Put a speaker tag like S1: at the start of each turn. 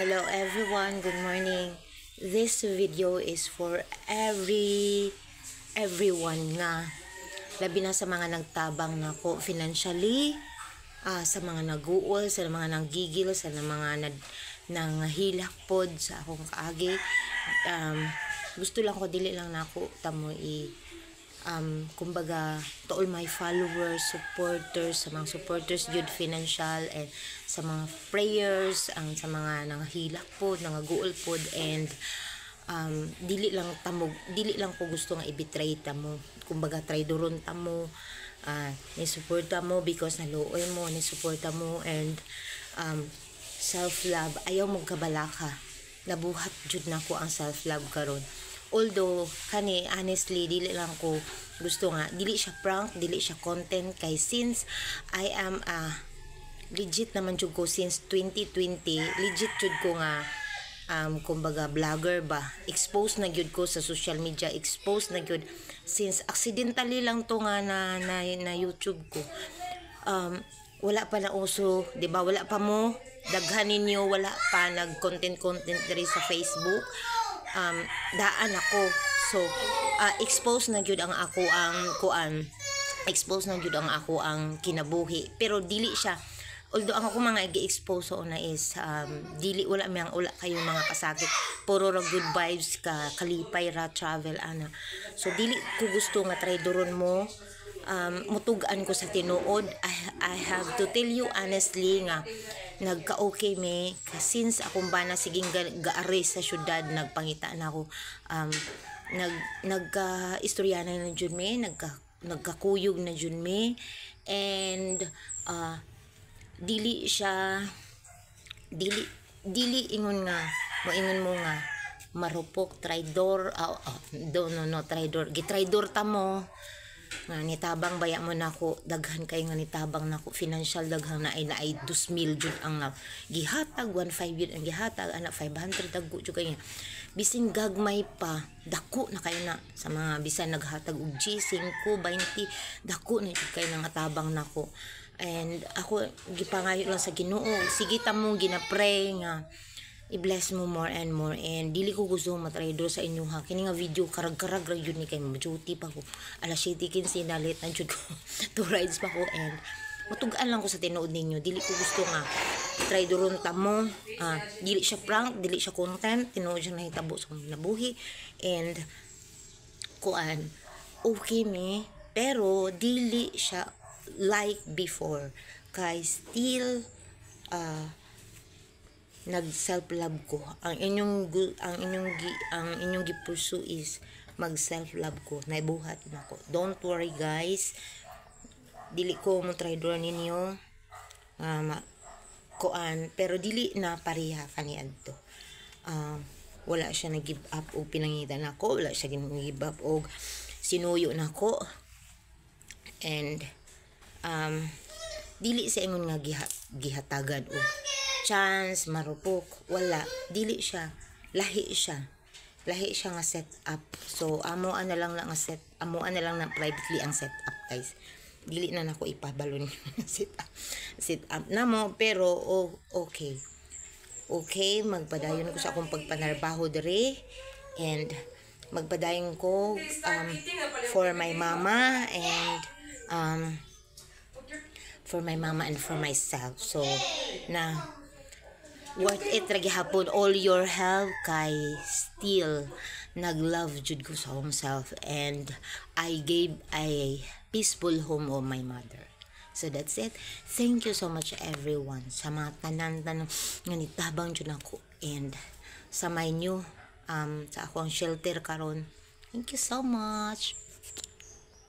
S1: Hello everyone, good morning. This video is for everyone nga labi na sa mga nagtabang nako financially, sa mga naguol, sa mga nanggigil, sa mga nanghilak pod sa akong kaagi. Gusto lang ko dili lang nako tamo kumbaga to all my followers, supporters, sa mga supporters jud financial, and sa mga prayers, sa mga nanghilak pod, nangaguol pod, and dili lang ko gusto nga i-betray tamo, kumbaga traidoron tamo, ni suporta mo because naluoy mo, ni suporta mo, and self love ayaw mo kabalaka, nabuhat jud nako ang self love karon. Although kani honestly dili lang ko gusto nga, dili siya prank, dili siya content, kay since I am legit naman jud ko since 2020, legit jud ko nga kumbaga vlogger ba, exposed na gyud ko sa social media, exposed na gyud since accidentally lang to nga na YouTube ko. Wala pa na uso, di ba? Wala pa mo daghan ninyo, wala pa nag content diri sa Facebook. Daan ako, so expose na gyud ang ako ang expose na gyud ang ako ang kinabuhi, pero dili siya, although ang ako mga i-expose so na is dili wala kayo mga kasakit, puro ra good vibes ka, kalipay ra travel ana. So dili ko gusto nga traidoron mo, mutugaan ko sa tinuod. I have to tell you honestly nga nagka-okay me, since akong bana siging ga-arrest sa syudad, nagpangita na ako, nagka-istorya na jud me, nagkakuyog na jud me, and dili ingon nga moingon mo nga marupok, traidor, traidor, gitraidor ta mo nga nitabang baya mo nako, daghan kay nga nitabang nako financial, daghan na ay 2,000 jud ang gihatag, 1,500 yun ang gihatag, ana 500 dagko jud kay bising gagmay pa dako na kayo na sa mga bisan naghatag og G5 20 dako na jud kay nga tabang nako. And ako gipangayo lang sa Ginoo, sige ta mo ginapray nga i-bless mo more and more, and dili ko gusto matraido sa inyo ha. Kini nga video karag-karag ra jud ni kay ma-duty pa ko, alas 7:15 na late na jud ko 2 rides pa ko, and matugaan lang ko sa tinuod ninyo, dili ko gusto nga traidoron ta mo. Dili siya prank, dili siya content, tinuod siya nahitabo sa nabuhi, and kuan okay me, pero dili siya like before, kay still nag self love ko. Ang inyong gipursu is mag self love ko, naibuhat nako. Don't worry guys, dili ko mo traidor ninyo, kuan, pero dili na pareha kaniadto. Wala siya nag-give up og pinangitan nako, wala siya nag-give up og sinuyo nako, and dili sa ingon nga gihatagan og chance marupok, wala, dili siya, lahi siya nga set up. So amo na lang na privately ang set up guys, dili na nako ipabalo niyo set up na mo, pero okay, magpadayon ko sa akong pagpanarbaho dere, and magpadayon ko for my mama, and for myself. So na worth it ra gihapon all your help, kay still naglove jud ko sa self, and I gave a peaceful home of my mother. So that's it. Thank you so much everyone sa mga tanan nga nitabang jud nako, and sa my new sa akong shelter karon. Thank you so much.